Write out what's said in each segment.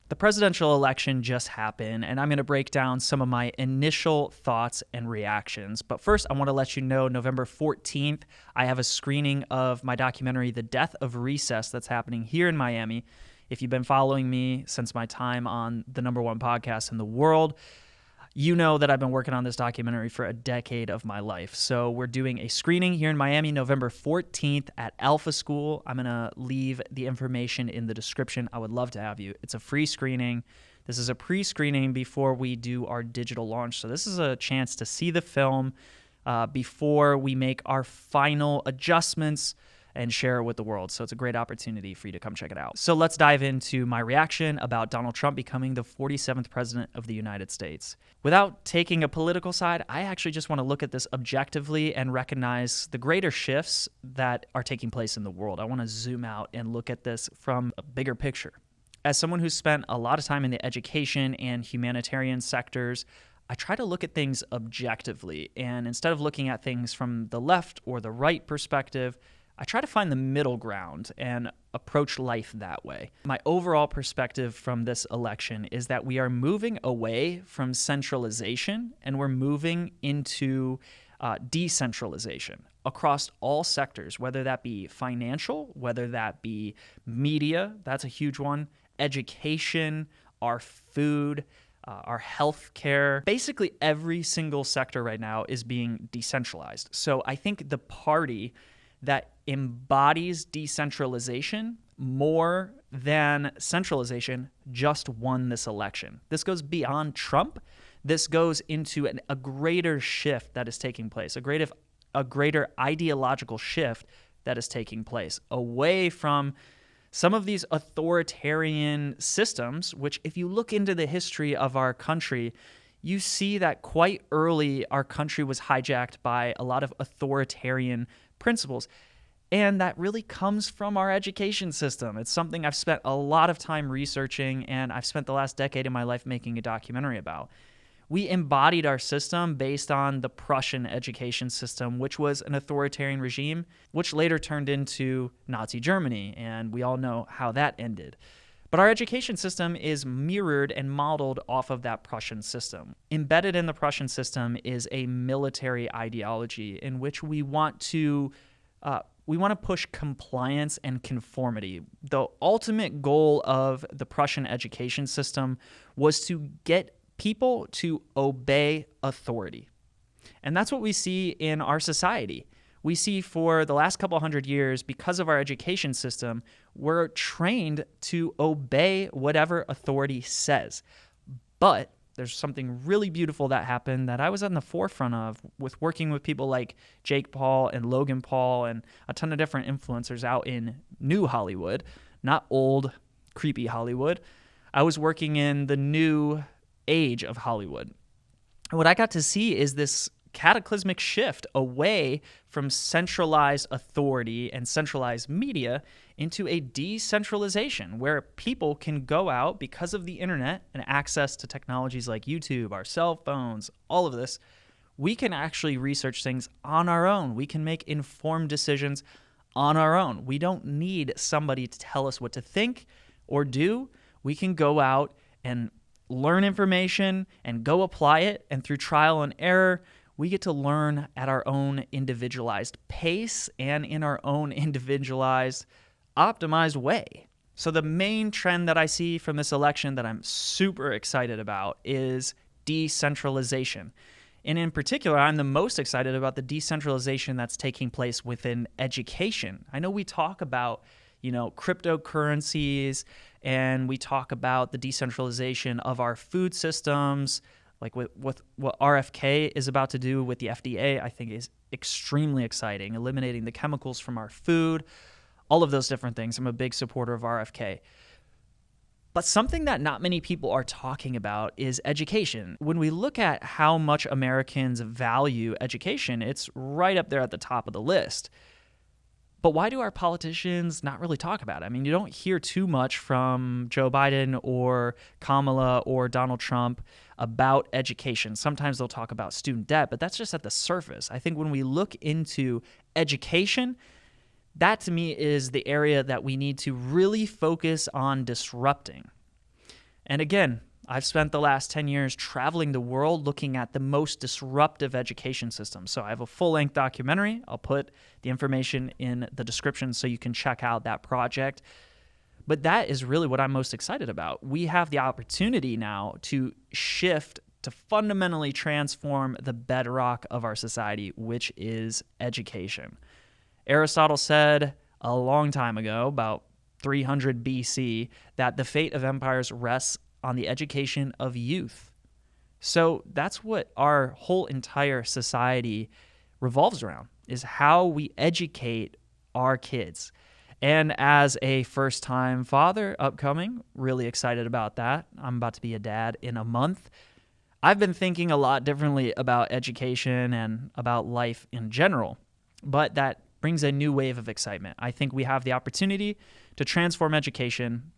The presidential election just happened, and I'm going to break down some of my initial thoughts and reactions. But first, I want to let you know November 14th, I have a screening of my documentary, The Death of Recess, that's happening here in Miami. If you've been following me since my time on the #1 podcast in the world, you know that I've been working on this documentary for a decade of my life. So we're doing a screening here in Miami, November 14th at Alpha School. I'm going to leave the information in the description. I would love to have you. It's a free screening. This is a pre-screening before we do our digital launch. So this is a chance to see the film before we make our final adjustments and share it with the world. So it's a great opportunity for you to come check it out. So let's dive into my reaction about Donald Trump becoming the 47th president of the United States. Without taking a political side, I actually just want to look at this objectively and recognize the greater shifts that are taking place in the world. I want to zoom out and look at this from a bigger picture. As someone who's spent a lot of time in the education and humanitarian sectors, I try to look at things objectively. And instead of looking at things from the left or the right perspective, I try to find the middle ground and approach life that way. My overall perspective from this election is that we are moving away from centralization and we're moving into decentralization across all sectors, whether that be financial, whether that be media, that's a huge one, education, our food, our healthcare. Basically, every single sector right now is being decentralized. So I think the party that embodies decentralization more than centralization just won this election. This goes beyond Trump. This goes into a greater shift that is taking place, a greater ideological shift that is taking place away from some of these authoritarian systems, which if you look into the history of our country, you see that quite early our country was hijacked by a lot of authoritarian principles. And that really comes from our education system. It's something I've spent a lot of time researching, and I've spent the last decade of my life making a documentary about. We embodied our system based on the Prussian education system, which was an authoritarian regime, which later turned into Nazi Germany, and we all know how that ended. But our education system is mirrored and modeled off of that Prussian system. Embedded in the Prussian system is a military ideology in which we want to push compliance and conformity. The ultimate goal of the Prussian education system was to get people to obey authority. And that's what we see in our society. We see for the last couple hundred years, because of our education system, we're trained to obey whatever authority says. But there's something really beautiful that happened that I was on the forefront of with working with people like Jake Paul and Logan Paul and a ton of different influencers out in new Hollywood, not old, creepy Hollywood. I was working in the new age of Hollywood. And what I got to see is this cataclysmic shift away from centralized authority and centralized media into a decentralization where people can go out because of the internet and access to technologies like YouTube, our cell phones, all of this. We can actually research things on our own. We can make informed decisions on our own. We don't need somebody to tell us what to think or do. We can go out and learn information and go apply it. And through trial and error, we get to learn at our own individualized pace and in our own individualized, optimized way. So the main trend that I see from this election that I'm super excited about is decentralization. And in particular, I'm the most excited about the decentralization that's taking place within education. I know we talk about, cryptocurrencies, and we talk about the decentralization of our food systems, like what RFK is about to do with the FDA, I think is extremely exciting, eliminating the chemicals from our food, all of those different things. I'm a big supporter of RFK. But something that not many people are talking about is education. When we look at how much Americans value education, it's right up there at the top of the list. But why do our politicians not really talk about it? I mean, you don't hear too much from Joe Biden or Kamala or Donald Trump about education. Sometimes they'll talk about student debt, but that's just at the surface. I think when we look into education, that to me is the area that we need to really focus on disrupting. And again, I've spent the last 10 years traveling the world looking at the most disruptive education systems. So I have a full-length documentary. I'll put the information in the description so you can check out that project. But that is really what I'm most excited about. We have the opportunity now to shift to fundamentally transform the bedrock of our society, which is education. Aristotle said a long time ago, about 300 BC, that the fate of empires rests on the education of youth. So that's what our whole entire society revolves around, is how we educate our kids. And as a first-time father, upcoming, really excited about that. I'm about to be a dad in a month. I've been thinking a lot differently about education and about life in general, but that brings a new wave of excitement. I think we have the opportunity to transform education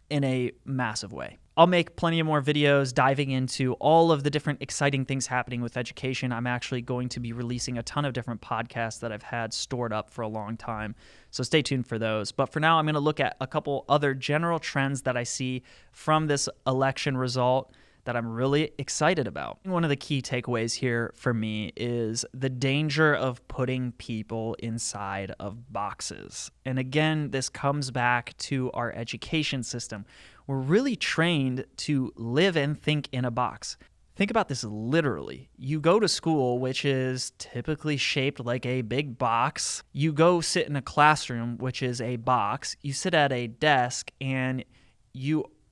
in a massive way. I'll make plenty of more videos diving into all of the different exciting things happening with education. I'm actually going to be releasing a ton of different podcasts that I've had stored up for a long time, so stay tuned for those. But for now, I'm going to look at a couple other general trends that I see from this election result that I'm really excited about. One of the key takeaways here for me is the danger of putting people inside of boxes. And again, this comes back to our education system. We're really trained to live and think in a box. Think about this literally. You go to school, which is typically shaped like a big box. You go sit in a classroom, which is a box. You sit at a desk, and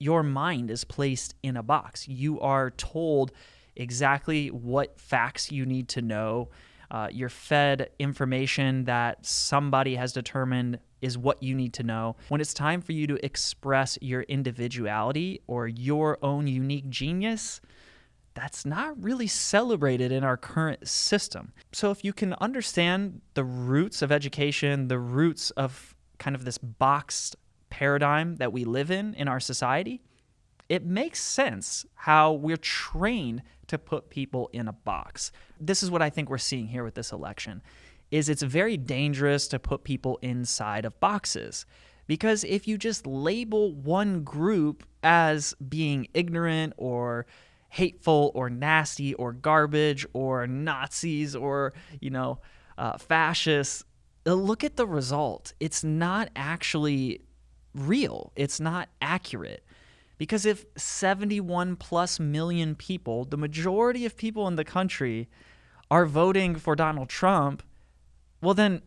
your mind is placed in a box. You are told exactly what facts you need to know. You're fed information that somebody has determined is what you need to know. When it's time for you to express your individuality or your own unique genius, that's not really celebrated in our current system. So if you can understand the roots of education, the roots of kind of this boxed paradigm that we live in our society, it makes sense how we're trained to put people in a box. This is what I think we're seeing here with this election, is it's very dangerous to put people inside of boxes. Because if you just label one group as being ignorant or hateful or nasty or garbage or Nazis or, fascists, look at the result. It's not actually real. It's not accurate. Because if 71 plus million people, the majority of people in the country, are voting for Donald Trump, well then,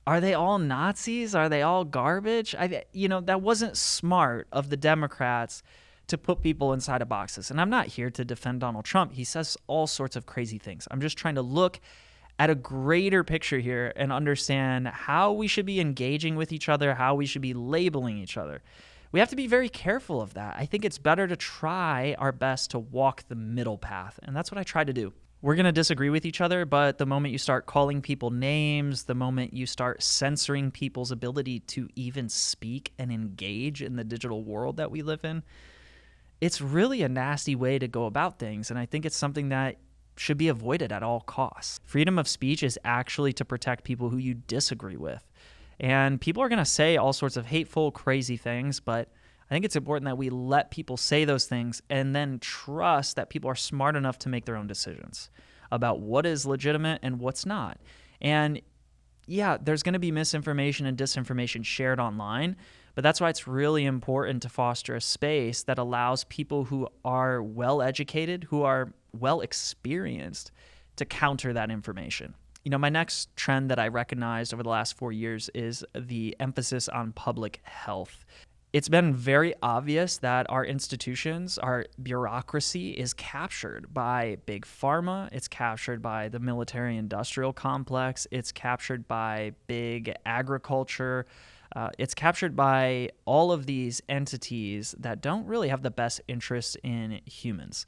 are they all Nazis? Are they all garbage? That wasn't smart of the Democrats to put people inside of boxes. And I'm not here to defend Donald Trump. He says all sorts of crazy things. I'm just trying to look at a greater picture here and understand how we should be engaging with each other, how we should be labeling each other. We have to be very careful of that. I think it's better to try our best to walk the middle path, and that's what I try to do. We're going to disagree with each other, but the moment you start calling people names, the moment you start censoring people's ability to even speak and engage in the digital world that we live in, it's really a nasty way to go about things, and I think it's something that should be avoided at all costs. Freedom of speech is actually to protect people who you disagree with. And people are going to say all sorts of hateful, crazy things, but I think it's important that we let people say those things and then trust that people are smart enough to make their own decisions about what is legitimate and what's not. And yeah, there's going to be misinformation and disinformation shared online, but that's why it's really important to foster a space that allows people who are well-educated, who are well-experienced, to counter that information. My next trend that I recognized over the last 4 years is the emphasis on public health. It's been very obvious that our institutions, our bureaucracy is captured by big pharma. It's captured by the military-industrial complex. It's captured by big agriculture. It's captured by all of these entities that don't really have the best interest in humans.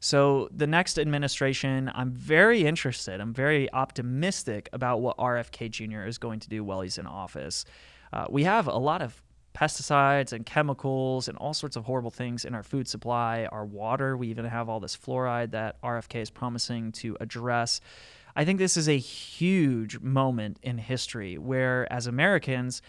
So the next administration, I'm very interested. I'm very optimistic about what RFK Jr. is going to do while he's in office. We have a lot of pesticides and chemicals and all sorts of horrible things in our food supply, our water. We even have all this fluoride that RFK is promising to address. I think this is a huge moment in history where, as Americans,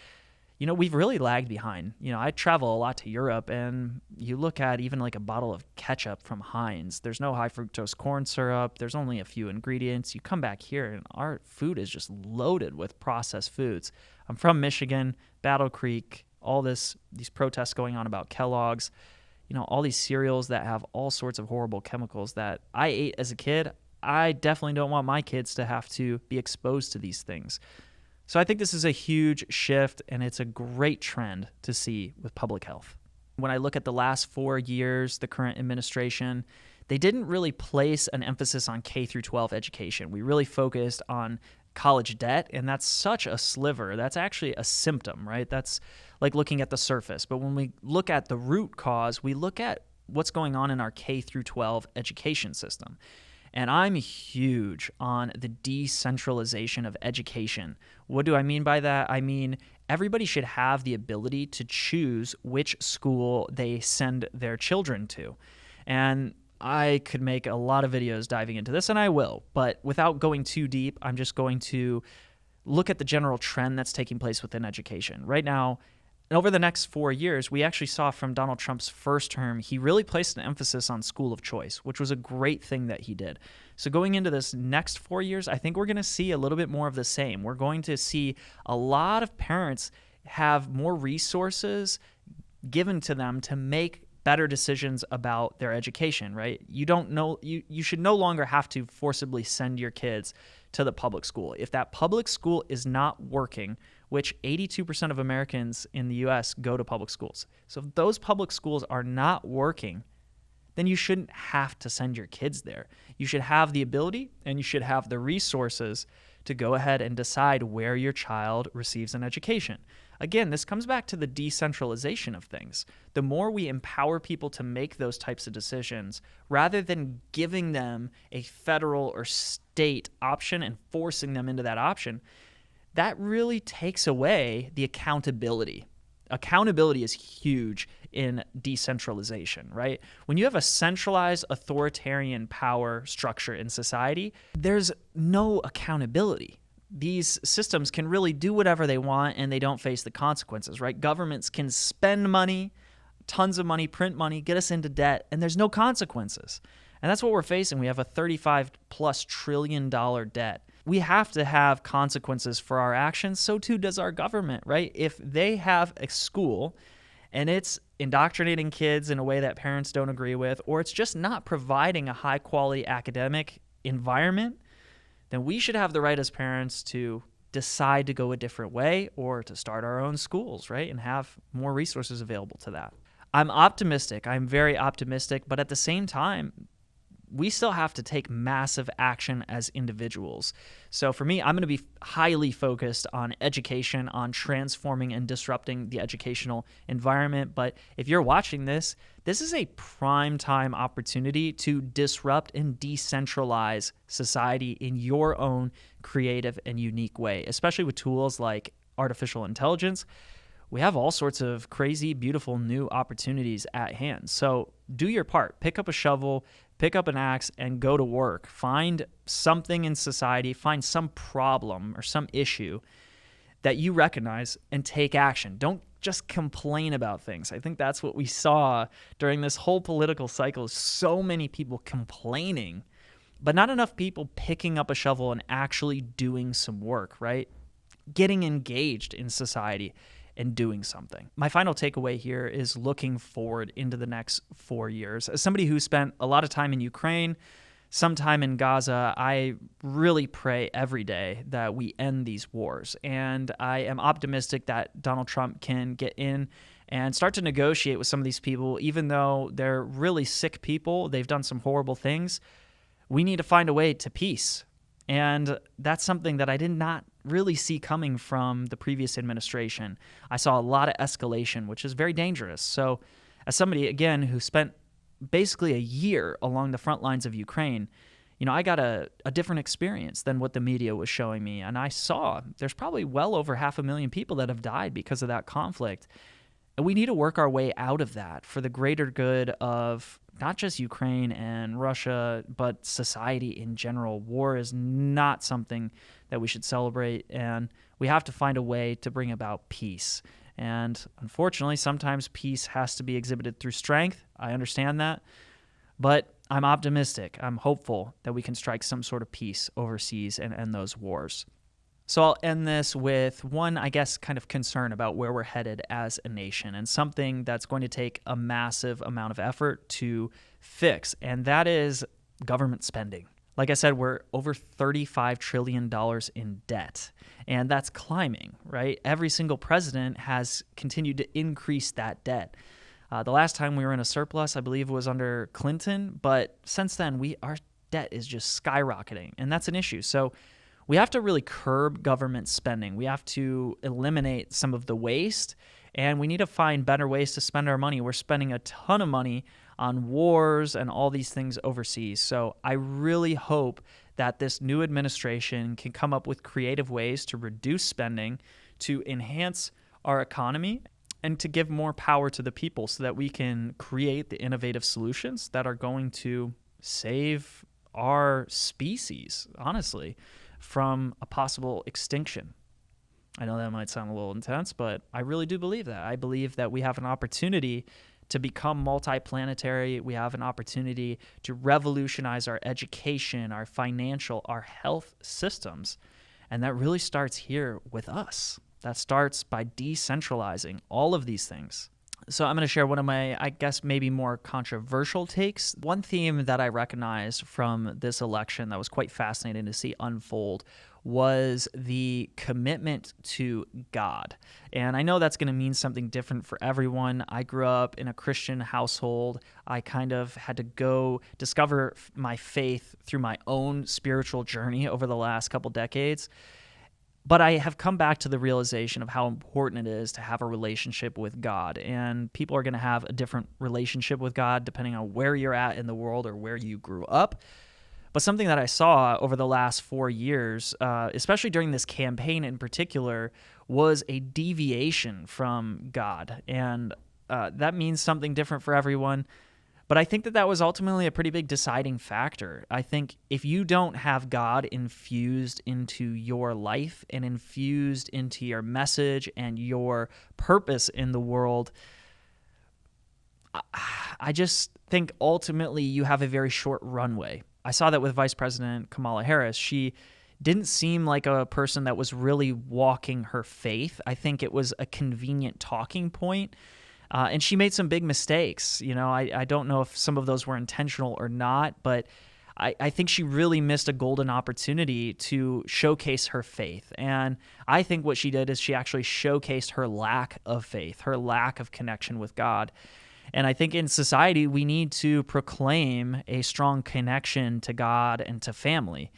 we've really lagged behind. I travel a lot to Europe, and you look at even like a bottle of ketchup from Heinz. There's no high fructose corn syrup. There's only a few ingredients. You come back here, and our food is just loaded with processed foods. I'm from Michigan, Battle Creek, all these protests going on about Kellogg's, all these cereals that have all sorts of horrible chemicals that I ate as a kid. I definitely don't want my kids to have to be exposed to these things. So I think this is a huge shift, and it's a great trend to see with public health. When I look at the last 4 years, the current administration, they didn't really place an emphasis on K through 12 education. We really focused on college debt, and that's such a sliver. That's actually a symptom, right? That's like looking at the surface. But when we look at the root cause, we look at what's going on in our K through 12 education system. And I'm huge on the decentralization of education. What do I mean by that? I mean, everybody should have the ability to choose which school they send their children to. And I could make a lot of videos diving into this, and I will. But without going too deep, I'm just going to look at the general trend that's taking place within education. Right now, over the next 4 years, we actually saw from Donald Trump's first term, he really placed an emphasis on school of choice, which was a great thing that he did. So going into this next 4 years, I think we're going to see a little bit more of the same. We're going to see a lot of parents have more resources given to them to make better decisions about their education, right? You should no longer have to forcibly send your kids to the public school. If that public school is not working, which 82% of Americans in the US go to public schools. So if those public schools are not working, then you shouldn't have to send your kids there. You should have the ability and you should have the resources to go ahead and decide where your child receives an education. Again, this comes back to the decentralization of things. The more we empower people to make those types of decisions, rather than giving them a federal or state option and forcing them into that option, that really takes away the accountability. Accountability is huge in decentralization, right? When you have a centralized authoritarian power structure in society, there's no accountability. These systems can really do whatever they want and they don't face the consequences, right? Governments can spend money, tons of money, print money, get us into debt, and there's no consequences. And that's what we're facing. We have a $35+ trillion debt. We have to have consequences for our actions. So too does our government, right? If they have a school and it's indoctrinating kids in a way that parents don't agree with, or it's just not providing a high quality academic environment, then we should have the right as parents to decide to go a different way or to start our own schools, right? And have more resources available to that. I'm optimistic. I'm very optimistic, but at the same time, we still have to take massive action as individuals. So for me, I'm going to be highly focused on education, on transforming and disrupting the educational environment. But if you're watching this, this is a prime time opportunity to disrupt and decentralize society in your own creative and unique way, especially with tools like artificial intelligence. We have all sorts of crazy, beautiful new opportunities at hand. So do your part. Pick up a shovel, pick up an axe, and go to work. Find something in society, find some problem or some issue that you recognize and take action. Don't just complain about things. I think that's what we saw during this whole political cycle. So many people complaining, but not enough people picking up a shovel and actually doing some work, right? Getting engaged in society and doing something. My final takeaway here is looking forward into the next 4 years. As somebody who spent a lot of time in Ukraine, some time in Gaza, I really pray every day that we end these wars. And I am optimistic that Donald Trump can get in and start to negotiate with some of these people, even though they're really sick people. They've done some horrible things. We need to find a way to peace. And that's something that I did not really see coming from the previous administration. I saw a lot of escalation, which is very dangerous. So as somebody, again, who spent basically a year along the front lines of Ukraine, I got a different experience than what the media was showing me. And I saw there's probably well over 500,000 people that have died because of that conflict. And we need to work our way out of that for the greater good of not just Ukraine and Russia, but society in general. War is not something that we should celebrate, and we have to find a way to bring about peace. And unfortunately, sometimes peace has to be exhibited through strength. I understand that. But I'm optimistic. I'm hopeful that we can strike some sort of peace overseas and end those wars. So I'll end this with one, I guess, kind of concern about where we're headed as a nation, and something that's going to take a massive amount of effort to fix, and that is government spending. Like I said, we're over $35 trillion in debt, and that's climbing, right? Every single president has continued to increase that debt. The last time we were in a surplus, I believe, was under Clinton, but since then, our debt is just skyrocketing, and that's an issue. So we have to really curb government spending. We have to eliminate some of the waste, and we need to find better ways to spend our money. We're spending a ton of money on wars and all these things overseas. So I really hope that this new administration can come up with creative ways to reduce spending, to enhance our economy, and to give more power to the people so that we can create the innovative solutions that are going to save our species, honestly, from a possible extinction. I know that might sound a little intense, but I really do believe that. I believe that we have an opportunity to become multiplanetary. We have an opportunity to revolutionize our education, our financial, our health systems. And that really starts here with us. That starts by decentralizing all of these things. So I'm going to share one of my, I guess, maybe more controversial takes. One theme that I recognized from this election that was quite fascinating to see unfold was the commitment to God. And I know that's going to mean something different for everyone. I grew up in a Christian household. I kind of had to go discover my faith through my own spiritual journey over the last couple decades. But I have come back to the realization of how important it is to have a relationship with God. And people are going to have a different relationship with God depending on where you're at in the world or where you grew up. But something that I saw over the last 4 years, especially during this campaign in particular, was a deviation from God. And that means something different for everyone. But I think that was ultimately a pretty big deciding factor. I think if you don't have God infused into your life and infused into your message and your purpose in the world, I just think ultimately you have a very short runway. I saw that with Vice President Kamala Harris. She didn't seem like a person that was really walking her faith. I think it was a convenient talking point. And she made some big mistakes. You know, I don't know if some of those were intentional or not, but I think she really missed a golden opportunity to showcase her faith. And I think what she did is she actually showcased her lack of faith, her lack of connection with God. And I think in society, we need to proclaim a strong connection to God and to family.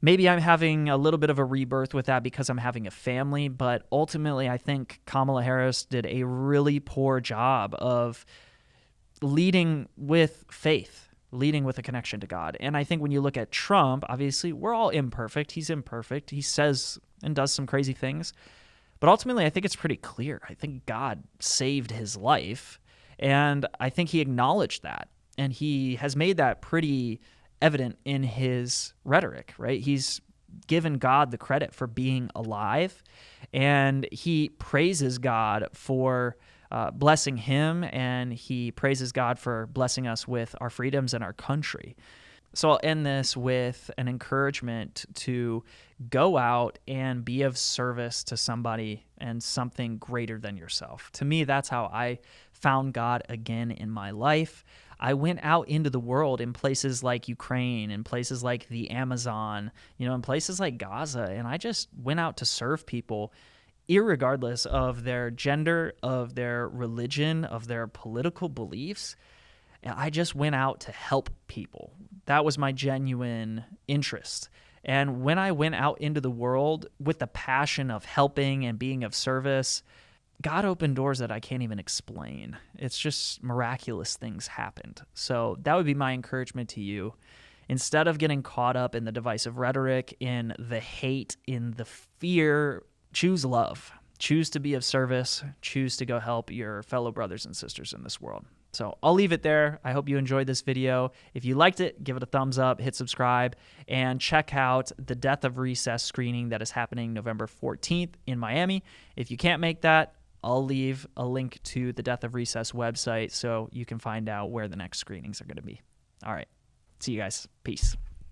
Maybe I'm having a little bit of a rebirth with that because I'm having a family, but ultimately I think Kamala Harris did a really poor job of leading with faith, leading with a connection to God. And I think when you look at Trump, obviously we're all imperfect. He's imperfect. He says and does some crazy things. But ultimately I think it's pretty clear. I think God saved his life, and I think he acknowledged that. And he has made that pretty evident in his rhetoric, right? He's given God the credit for being alive, and he praises God for blessing him, and he praises God for blessing us with our freedoms and our country. So I'll end this with an encouragement to go out and be of service to somebody and something greater than yourself. To me, that's how I found God again in my life. I went out into the world in places like Ukraine, in places like the Amazon, in places like Gaza, and I just went out to serve people irregardless of their gender, of their religion, of their political beliefs. And I just went out to help people. That was my genuine interest. And when I went out into the world with the passion of helping and being of service, God opened doors that I can't even explain. It's just miraculous things happened. So that would be my encouragement to you. Instead of getting caught up in the divisive rhetoric, in the hate, in the fear, choose love. Choose to be of service. Choose to go help your fellow brothers and sisters in this world. So I'll leave it there. I hope you enjoyed this video. If you liked it, give it a thumbs up, hit subscribe, and check out the Death of Recess screening that is happening November 14th in Miami. If you can't make that, I'll leave a link to the Death of Recess website so you can find out where the next screenings are going to be. All right. See you guys. Peace.